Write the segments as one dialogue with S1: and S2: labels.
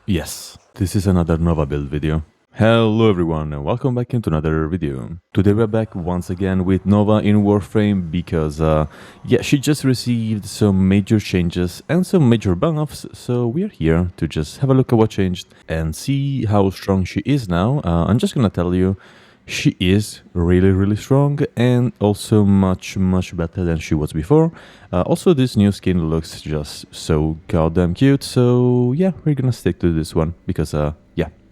S1: Yes, this is another Nova build video. Hello everyone and welcome back into another video. Today we're back once again with Nova in Warframe because she just received some major changes and some major buffs, so we're here to just have a look at what changed and see how strong she is now. I'm just gonna tell you, she is really strong and also much better than she was before. Also, this new skin looks just so goddamn cute, so yeah, we're gonna stick to this one because I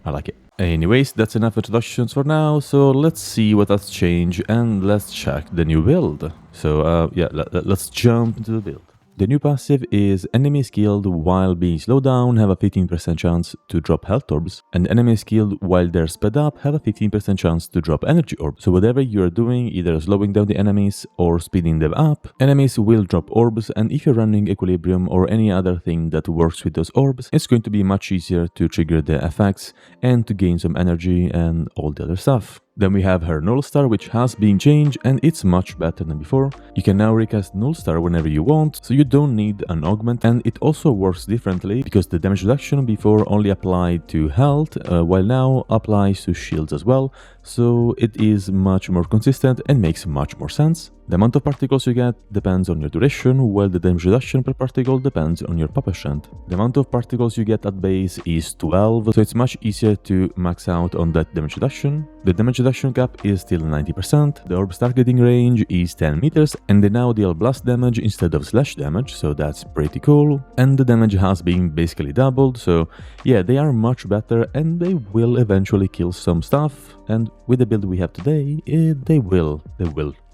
S1: like it. Anyways, that's enough introductions for now, so let's see what has changed and let's check the new build. So let's jump into the build. The new passive is enemies killed while being slowed down have a 15% chance to drop health orbs, and enemies killed while they're sped up have a 15% chance to drop energy orbs. So whatever you're doing, either slowing down the enemies or speeding them up, enemies will drop orbs, and if you're running equilibrium or any other thing that works with those orbs, it's going to be much easier to trigger the effects and to gain some energy and all the other stuff. Then we have her Null Star, which has been changed and it's much better than before. You can now recast Null Star whenever you want, so you don't need an augment, and it also works differently because the damage reduction before only applied to health, while now applies to shields as well, so it is much more consistent and makes much more sense. The amount of particles you get depends on your duration, while the damage reduction per particle depends on your pop strength. The amount of particles you get at base is 12, so it's much easier to max out on that damage reduction. The damage reduction cap is still 90%, the orb's targeting range is 10 meters, and they now deal blast damage instead of slash damage, so that's pretty cool. And the damage has been basically doubled, so yeah, they are much better and they will eventually kill some stuff, and with the build we have today, they will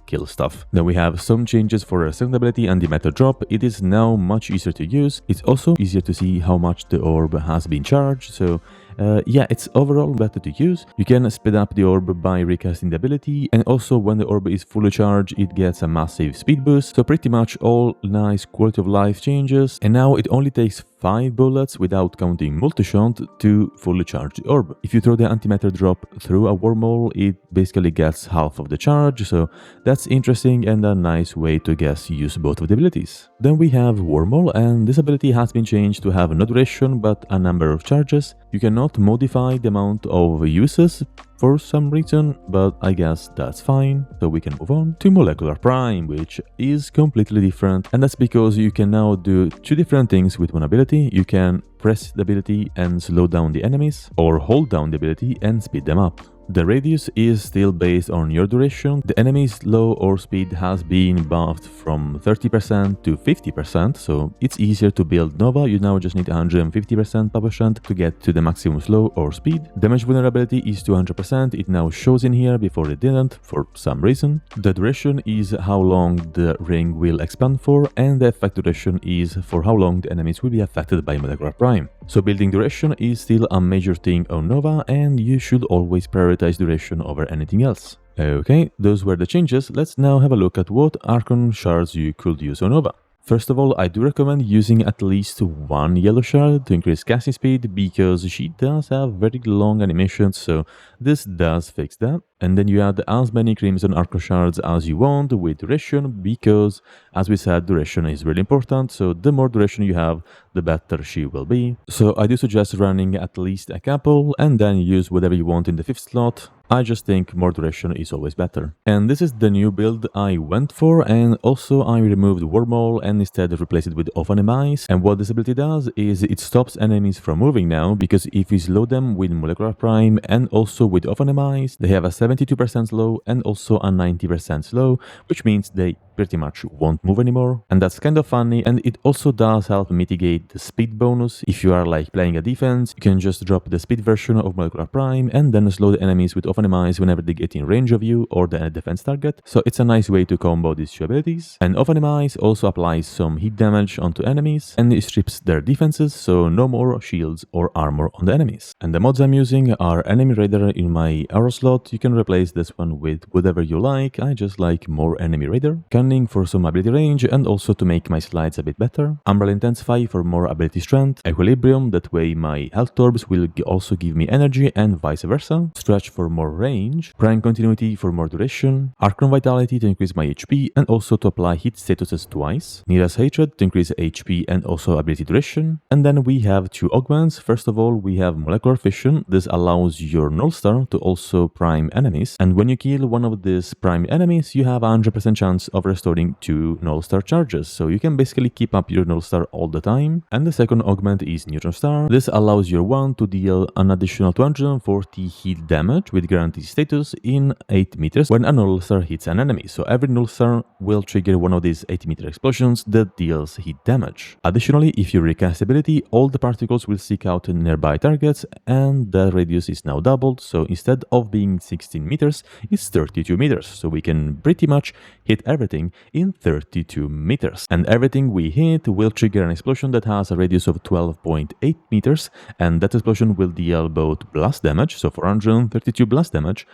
S1: kill stuff. Then we have some changes for a second ability and the meta drop. It is now much easier to use. It's also easier to see how much the orb has been charged, so it's overall better to use. You can speed up the orb by recasting the ability, and also when the orb is fully charged it gets a massive speed boost, so pretty much all nice quality of life changes. And now it only takes 5 bullets without counting multi-shot to fully charge the orb. If you throw the antimatter drop through a wormhole, it basically gets half of the charge, so that's interesting and a nice way to use both of the abilities. Then we have wormhole, and this ability has been changed to have no duration but a number of charges. You cannot modify the amount of uses for some reason, but I guess that's fine, so we can move on to Molecular Prime, which is completely different, and that's because you can now do 2 different things with one ability. You can press the ability and slow down the enemies, or hold down the ability and speed them up. The radius is still based on your duration. The enemy's slow or speed has been buffed from 30% to 50%, so it's easier to build Nova. You now just need 150% power strength to get to the maximum slow or speed. Damage vulnerability is 200%. It now shows in here, before it didn't for some reason. The duration is how long the ring will expand for, and the effect duration is for how long the enemies will be affected by Molecular Prime. So building duration is still a major thing on Nova, and you should always prioritize duration over anything else. Okay, those were the changes. Let's now have a look at what Archon Shards you could use on Nova. First of all, I do recommend using at least 1 yellow shard to increase casting speed, because she does have very long animations, so this does fix that. And then you add as many crimson Archon Shards as you want with duration, because as we said, duration is really important, so the more duration you have, the better she will be. So I do suggest running at least a couple and then use whatever you want in the 5th slot. I just think more duration is always better. And this is the new build I went for, and also I removed Wormhole and instead replaced it with Off-Animize. And what this ability does is it stops enemies from moving now, because if you slow them with Molecular Prime and also with Off-Animize, they have a 72% slow and also a 90% slow, which means they pretty much won't move anymore. And that's kind of funny, and it also does help mitigate the speed bonus. If you are like playing a defense, you can just drop the speed version of Molecular Prime and then slow the enemies with Off-Animize whenever they get in range of you or the defense target. So it's a nice way to combo these 2 abilities. And Off-Animize also applies some hit damage onto enemies and it strips their defenses, so no more shields or armor on the enemies. And the mods I'm using are Enemy Raider in my arrow slot. You can replace this one with whatever you like. I just like more enemy radar, canning for some ability range, and also to make my slides a bit better. Umbral Intensify for more ability strength, Equilibrium, that way my health orbs will also give me energy and vice versa, Stretch for more range, Prime Continuity for more duration, Archon Vitality to increase my HP and also to apply hit statuses twice, Nira's Hatred to increase HP and also ability duration, and then we have two augments. First of all, we have Molecular Fission. This allows your Null Star to also prime enemies, and when you kill one of these prime enemies, you have a 100% chance of restoring 2 Null Star charges, so you can basically keep up your Null Star all the time. And the second augment is Neutron Star. This allows your one to deal an additional 240 hit damage with guaranteed status in 8 meters when a Null Star hits an enemy, so every Null Star will trigger one of these 80-meter explosions that deals hit damage. Additionally, if you recast ability, all the particles will seek out nearby targets, and the radius is now doubled, so instead of being 16 meters, it's 32 meters, so we can pretty much hit everything in 32 meters. And everything we hit will trigger an explosion that has a radius of 12.8 meters, and that explosion will deal both blast damage, so 432 blast damage,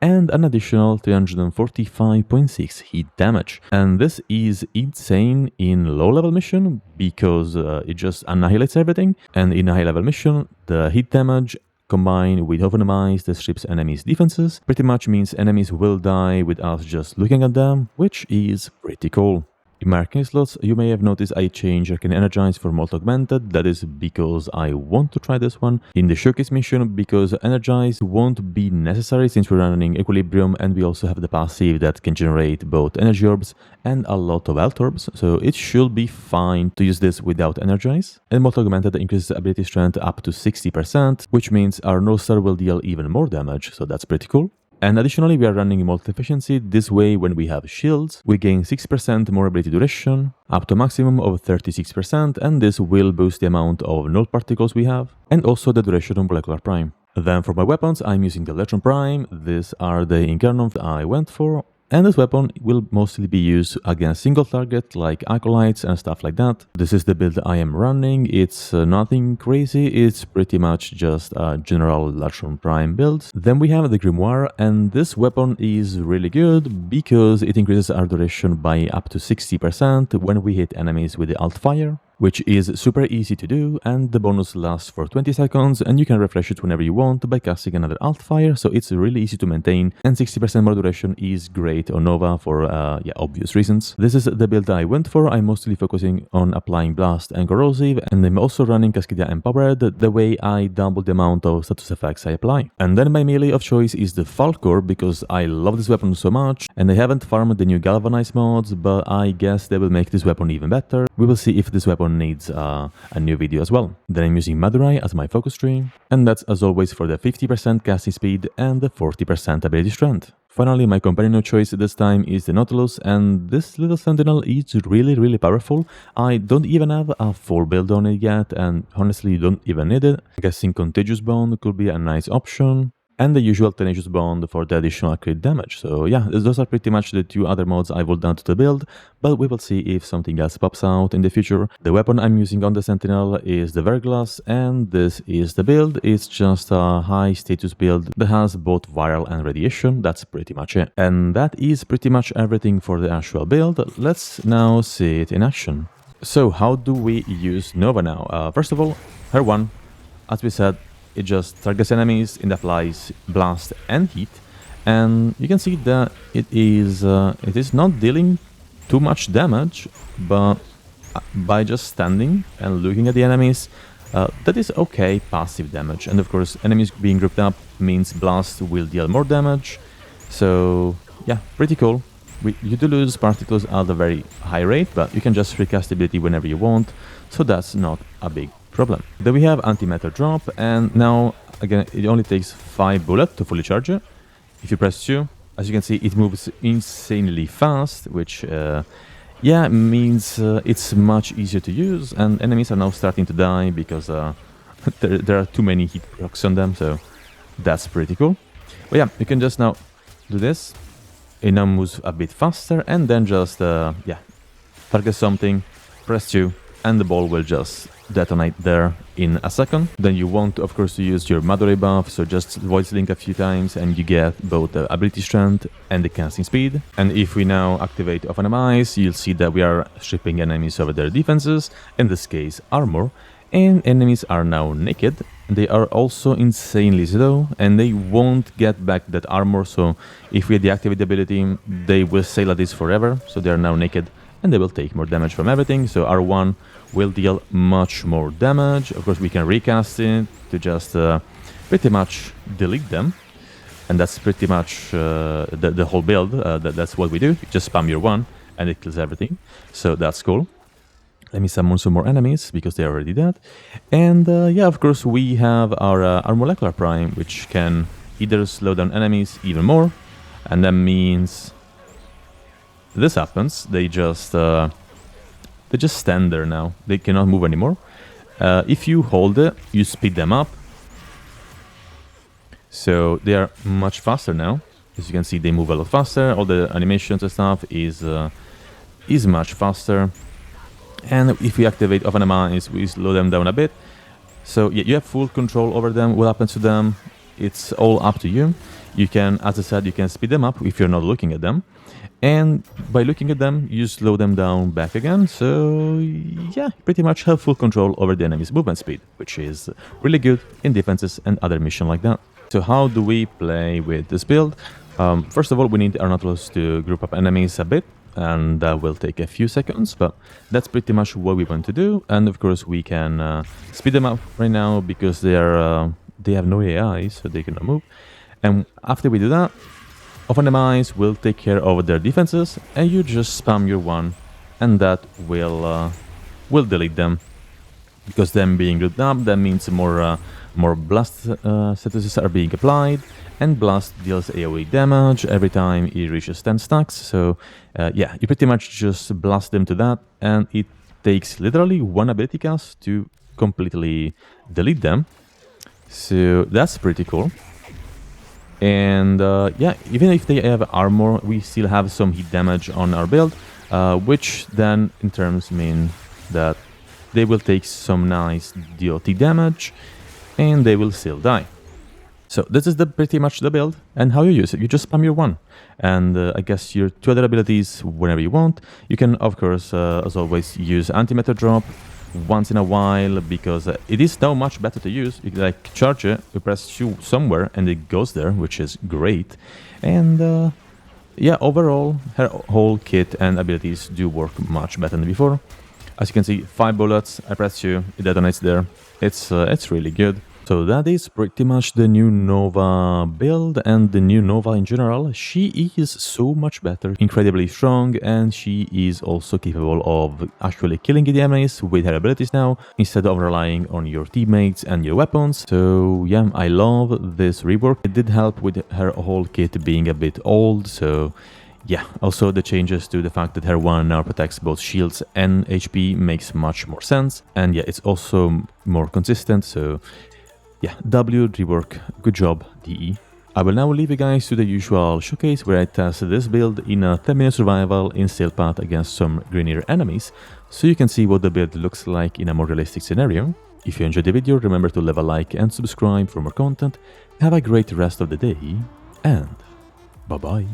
S1: and an additional 345.6 hit damage. And this is insane in low-level mission because it just annihilates everything, and in a high-level mission, the hit damage combined with Overnomize that strips enemies' defenses pretty much means enemies will die with us just looking at them, which is pretty cool. In my Arcane slots, you may have noticed I changed Arcane Energize for Molt Augmented. That is because I want to try this one in the Showcase mission, because Energize won't be necessary since we're running Equilibrium and we also have the passive that can generate both Energy Orbs and a lot of Health Orbs, so it should be fine to use this without Energize. And Molt Augmented increases ability strength up to 60%, which means our Null Star will deal even more damage, so that's pretty cool. And additionally, we are running Molt Efficiency. This way, when we have shields, we gain 6% more ability duration, up to a maximum of 36%, and this will boost the amount of null particles we have, and also the duration of Molecular Prime. Then for my weapons, I'm using the Electron Prime. These are the Incarnum I went for. And this weapon will mostly be used against single target like acolytes and stuff like that. This is the build I am running. It's nothing crazy, it's pretty much just a general Electron Prime build. Then we have the Grimoire, and this weapon is really good because it increases our duration by up to 60% when we hit enemies with the Alt Fire, which is super easy to do, and the bonus lasts for 20 seconds, and you can refresh it whenever you want by casting another Alt Fire, so it's really easy to maintain, and 60% more duration is great on Nova for obvious reasons. This is the build I went for. I'm mostly focusing on applying Blast and Corrosive, and I'm also running Cascadia Empowered, the way I double the amount of status effects I apply. And then my melee of choice is the Falcor, because I love this weapon so much, and I haven't farmed the new Galvanize mods, but I guess they will make this weapon even better. We will see if this weapon needs a new video as well. Then I'm using Madurai as my focus tree, and that's as always for the 50% casting speed and the 40% ability strength. Finally, my companion of choice this time is the Nautilus, and this little sentinel is really powerful. I don't even have a full build on it yet, and honestly you don't even need it. I'm guessing Contagious Bond could be a nice option, and the usual Tenacious Bond for the additional crit damage. So yeah, those are pretty much the two other mods I will add to the build, but we will see if something else pops out in the future. The weapon I'm using on the Sentinel is the Verglass, and this is the build. It's just a high status build that has both viral and radiation. That's pretty much it. And that is pretty much everything for the actual build. Let's now see it in action. So how do we use Nova now? First of all, her one, as we said, it just targets enemies, it applies blast and heat, and you can see that it is not dealing too much damage, but by just standing and looking at the enemies, that is okay passive damage. And of course, enemies being grouped up means blast will deal more damage, so yeah, pretty cool. You do lose particles at a very high rate, but you can just recast ability whenever you want, so that's not a big problem. Then we have antimatter drop, and now again it only takes 5 bullets to fully charge it. If you press 2, as you can see, it moves insanely fast, which means it's much easier to use, and enemies are now starting to die because there are too many hit procs on them, so that's pretty cool. But yeah, you can just now do this. It now moves a bit faster, and then just target something, press 2, and the ball will just detonate there in a second. Then you want, of course, to use your Madore buff, so just voice link a few times and you get both the ability strength and the casting speed. And if we now activate Off Enemize, you'll see that we are stripping enemies over their defenses, in this case armor, and enemies are now naked. They are also insanely slow and they won't get back that armor, so if we deactivate the ability, they will stay like this forever, so they are now naked and they will take more damage from everything. So R1 will deal much more damage. Of course, we can recast it to just pretty much delete them, and that's pretty much the whole build. That's what we do. You just spam your 1 and it kills everything, so that's cool. Let me summon some more enemies, because they're already dead. And yeah, of course, we have our Molecular Prime, which can either slow down enemies even more, and that means this happens. They just stand there now. They cannot move anymore. If you hold it, you speed them up. So they are much faster now. As you can see, they move a lot faster. All the animations and stuff is much faster. And if we activate Off Enemize, we slow them down a bit. So yeah, you have full control over them. What happens to them, it's all up to you. You can, as I said, you can speed them up if you're not looking at them. And by looking at them, you slow them down back again. So yeah, pretty much have full control over the enemy's movement speed, which is really good in defenses and other missions like that. So how do we play with this build? First of all, we need our Nautilus to group up enemies a bit, and that will take a few seconds, but that's pretty much what we want to do. And of course, we can speed them up right now because they have no AI, so they cannot move. And after we do that, Off Enemize will take care of their defenses, and you just spam your 1, and that will delete them. Because them being grouped up, that means more blast statuses are being applied, and blast deals AoE damage every time it reaches 10 stacks. So yeah, you pretty much just blast them to that, and it takes literally 1 ability cast to completely delete them. So that's pretty cool. And yeah, even if they have armor, we still have some hit damage on our build, which then in terms mean that they will take some nice DOT damage, and they will still die. So this is pretty much the build, and how you use it. You just spam your 1, and I guess your 2 other abilities whenever you want. You can, of course, as always, use Antimatter Drop once in a while, because it is now much better to use. You like charge it, you press Q somewhere, and it goes there, which is great. And yeah, overall, her whole kit and abilities do work much better than before. As you can see, 5 bullets, I press Q, it detonates there. It's really good. So that is pretty much the new Nova build, and the new Nova in general. She is so much better, incredibly strong, and she is also capable of actually killing the enemies with her abilities now, instead of relying on your teammates and your weapons. So yeah, I love this rework. It did help with her whole kit being a bit old, so yeah. Also the changes to the fact that her 1 now protects both shields and HP makes much more sense. And yeah, it's also more consistent, so yeah, W, Rework, good job, DE. I will now leave you guys to the usual showcase where I test this build in a 10-minute survival in Sailpath against some greenier enemies, so you can see what the build looks like in a more realistic scenario. If you enjoyed the video, remember to leave a like and subscribe for more content. Have a great rest of the day, and bye-bye.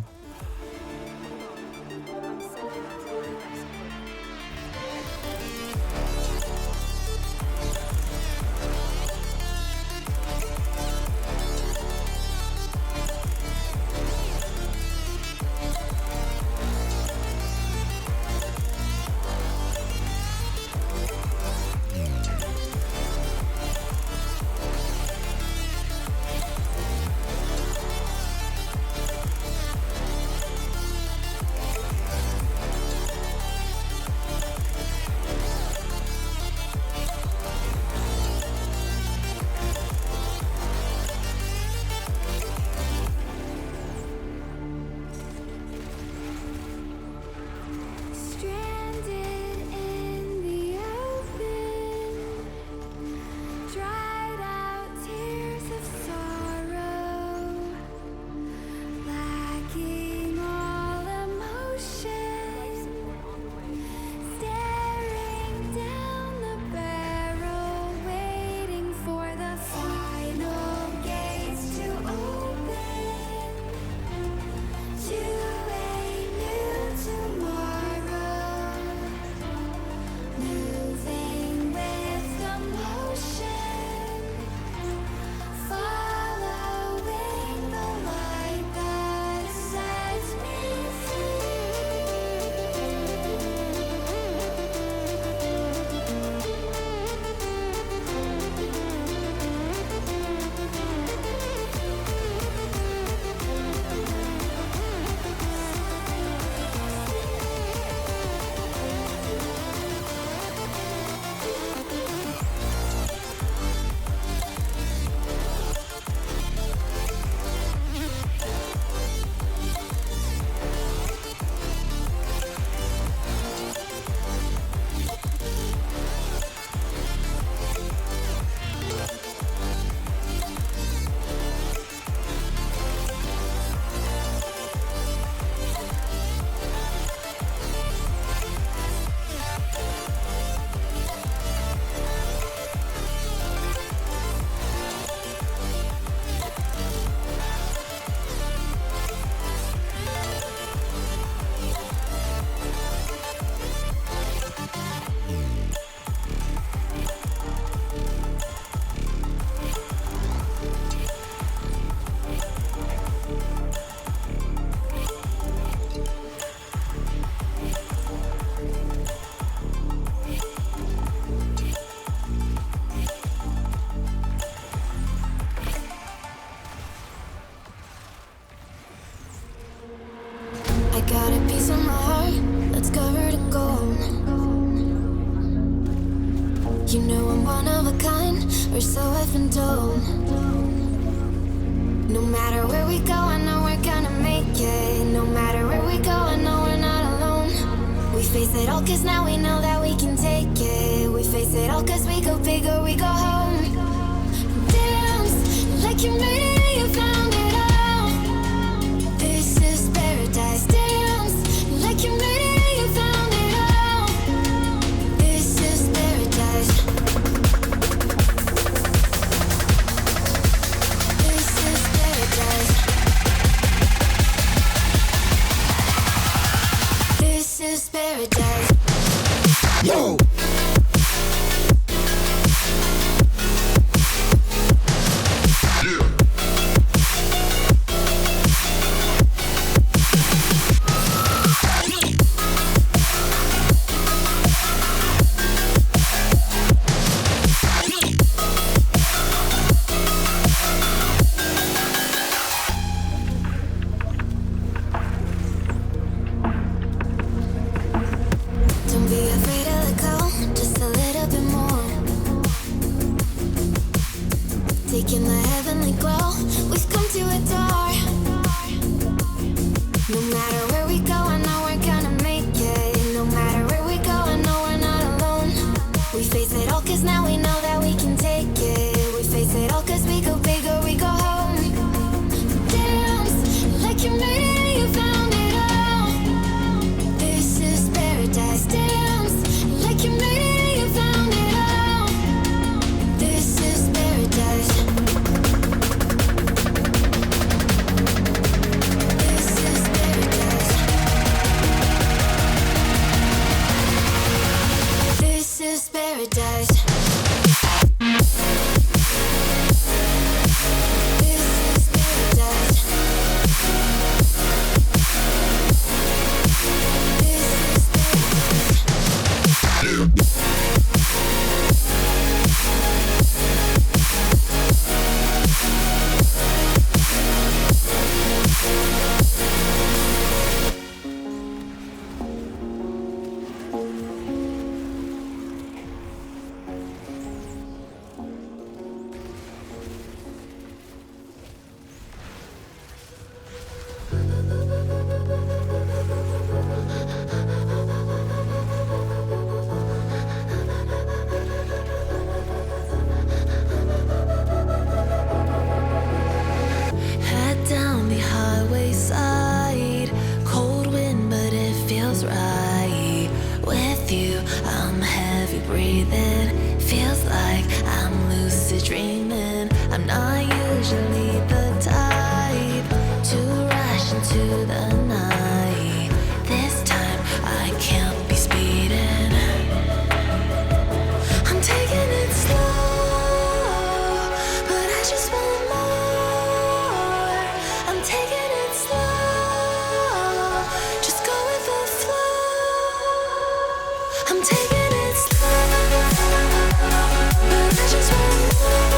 S2: so I've been told. No matter where we go, I know we're gonna make it. No matter where we go, I know we're not alone. We face it all cause now we know that we can take it. We face it all cause we go big or we go home. Dance like you made it and you found it all. This is paradise. Dance like you made it and you found it all. This is paradise. This is paradise. This is paradise. Yo! Don't be afraid to let go, just a little bit more. Taking the heavenly glow, we've come to adore. No matter where we go, I know we're gonna make it. No matter where we go, I know we're not alone. We face it all cause now we know that we can take it. We face it all cause we go big or we go home. Dance like you made it and you found it all. This is paradise. Dance like you made it and you found it all. This is paradise. This is paradise. This is paradise.
S3: Head down the highway side, cold wind but it feels right. With you I'm heavy breathing, feels like I'm lucid dreaming. I'm not usually the type to rush into the night. This time I can't be speeding. I'm taking it slow, but I just want more. I'm taking it slow, just go with the flow. I'm taking it slow, but I just want more.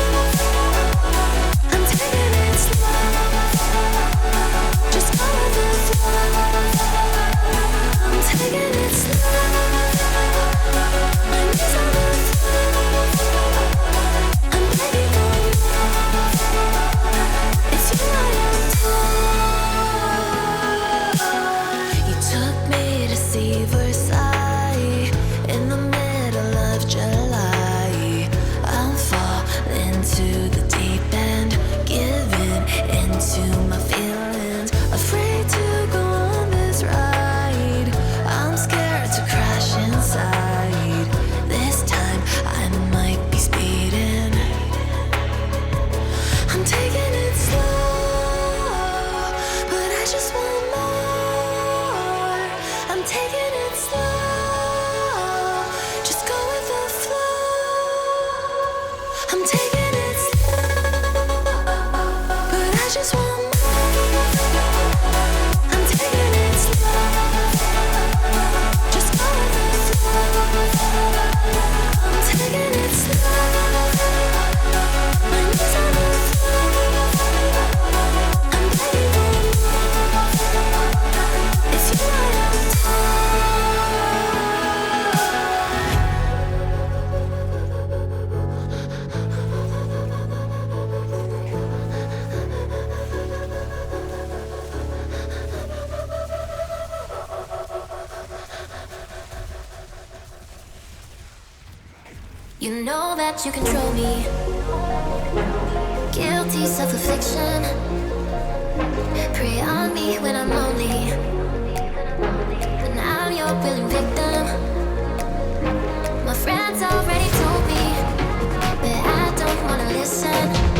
S3: You know that you control me. Guilty self-affliction. Prey on me when I'm lonely. But now I'm your willing victim. My friends already told me, but I don't wanna listen.